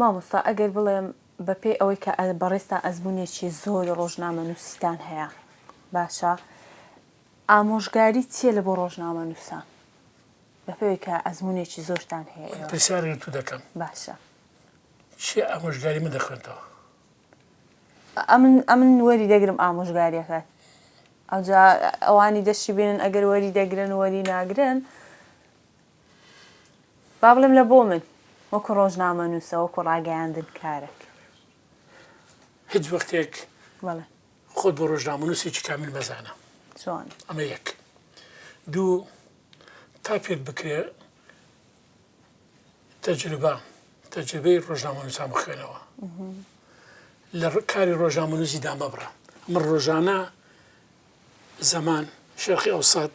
مامۆستا ئەگەر بڵێم بەپێی ئەوەی کە بەڕێستا ئەزمموونێکی زۆر ڕۆژنامە نووسیتان هەیە باشە ئامۆژگاری چییە لە بۆ ڕۆژنامە نووسان بەپێی کە ئەزمموونێکی زۆرتان هەیە پرسیارێک تو دەکەم باشە چی ئامۆژگاری من دەخوێنەوە ئەمن وەری دەگرم ئامۆژگاریەکەت ئەوجا ئەوانی دەشتی بێنن ئەگەر وەری دەگرن وەری ناگرن با بڵێم لە بۆ من وەکو ڕۆژنامە نووسە وەکو ڕاگەیاندن کارێک هیچ وەختێک بەڵێ خۆت بۆ ڕۆژنامە نووسێکی کامل مەزانە چۆن ئەمە یەک دوو تا پێت بکرێ تەجربەی ڕۆژنامە نووسان بخوێنەوە لە کاری ڕۆژنامە نووسیدا مەبڕە من ڕۆژانە زەمان شەرقی ئەوسەد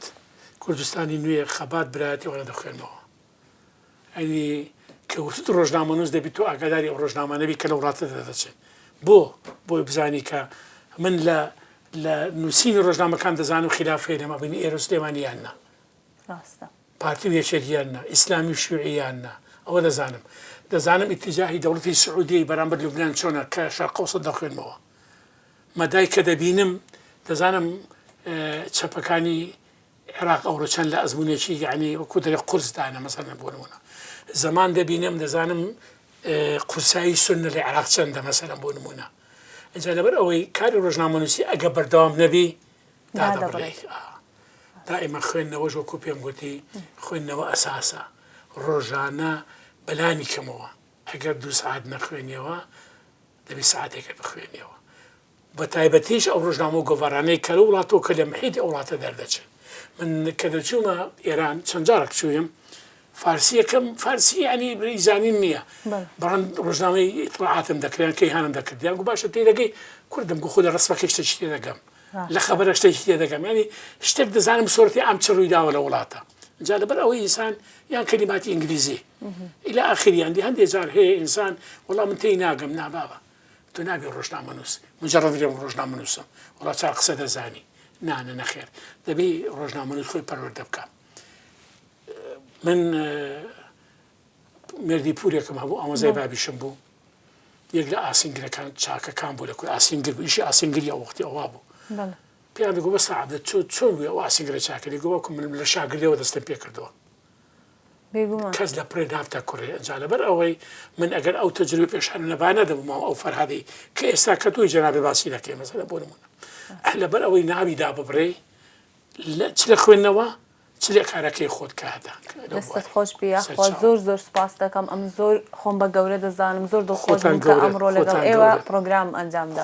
کوردستانی نوێ خەبات برایەتی وەرە دەخوێنەوە ئەنی کەوتت ڕۆژنامە نووس دەبی تۆ ئاگاداری ئەو ڕۆژنامە نەبی کە لە وڵاتەدا دەچێت بۆی بزانی کە من لە نووسینی ڕۆژنامەکان دەزانم خلاف هێنەمە بینی ئێرە سلێمانیاننا ڕاستە پارتی یەکێتیاننا ئیسلامی شیوعیاننا ئەوە دەزانم ئیتیجاهی دەوڵەتی سعودی بەرامبەر لوبنان چۆنە کە شەرق ئەوسەد دەخوێنمەوە مەدای کە دەبینم دەزانم چەپەکانی عێراق ئەوڕۆ چەند لە ئەزمموونێکی یعنی وەکو دەرێ قورس دانە مەسەڵەن بۆ نمونە زەمان دەبینم دەزانم قورسایی سونە لە عێراق چەندە مەسەڵەن بۆ نمونە ئەجا لەبەر ئەوەی کاری ڕۆژنامە نووسی ئەگە بەردەوام نەبی دادەبڕێ دائما خوێندنەوەش وەکو پێم گوتی خوێندنەوە ئەساسە ڕۆژانە بەلانی کەمەوە ئەگەر 2 ساعت نەخوێنیەوە دەبی ساعتێکە بخوێنیەوە بە تایبەتیش ئەو ڕۆژنامە و گۆڤارانەی کە لە وڵاتەوە کە لە محیطی ئەو وڵاتە دەردەچێت من کە دەچوومە ئێران چەند جارێک چوویم فارسیەکەم فارسی ینی زانین نییە بەڕەن ڕۆژنامەی ئیطلاعاتم دەکرێن کەیهانم دەکردیان گو باشە تێدەگەی کوردم گو خۆ لە ڕستمەکەی شتێکی تێ دەگەم لە خەبەرە شتێکی تێ دەگەم ینی شتێک دەزانم سۆرتی ئەم چ ڕوویداوە لە وڵاتە جا لەبەر ئەوەی ئینسان یان کەلیماتی ئینگلیزی ئیلا ئاخریان دی هەندێک جار هەیە ئینسان وەڵام من تێی ناگەم نابابە تۆ نابێ ڕۆژنامە نووس مجرد ڕۆژنامە نووسم وڵا چاک قسە دەزانی نانە نەخێر دەبێ ڕۆژنامە نووس خۆی پەروەردە بکە من مێردی پورێکم هەبوو ئامۆزای بابیشم بوو یەک لە ئاسینگرەکان چاکەکان بوو لە کوێ ئاسینگر بوو ئیشی ئاسینگری ئەو وەختی ئەوا بوو پێیان دەگو بەس عەبدە چۆن بووی ئەو ئاسینگرە چاکەری گو وەکو من لە شاگردیەوە دەستم پێ کردەوە کەس لە پڕێ نابتە کوڕێ ئەجا لەبەر ئەوەی من ئەگەر ئەو تەجروبەی پێشانە نەبانە دەبوومەوە ئەو فەرهادەی کە ئێستا کە تۆی جەنابێ باسی دەکەی مەسەلەن بۆ نمونە لەبەر ئەوەی ناوی داببڕێ چ لە خوێندنەوە چ لێ کارەکەی خۆت کاتە دەستت خۆش بیا خۆ زۆر سپاس دەکەم ئەم زۆر خۆم بە گەورە دەزانم زۆر دڵخۆش بووم کە ئەمڕۆ لەگەڵ ئێوە پرۆگرام ئەنجام دا.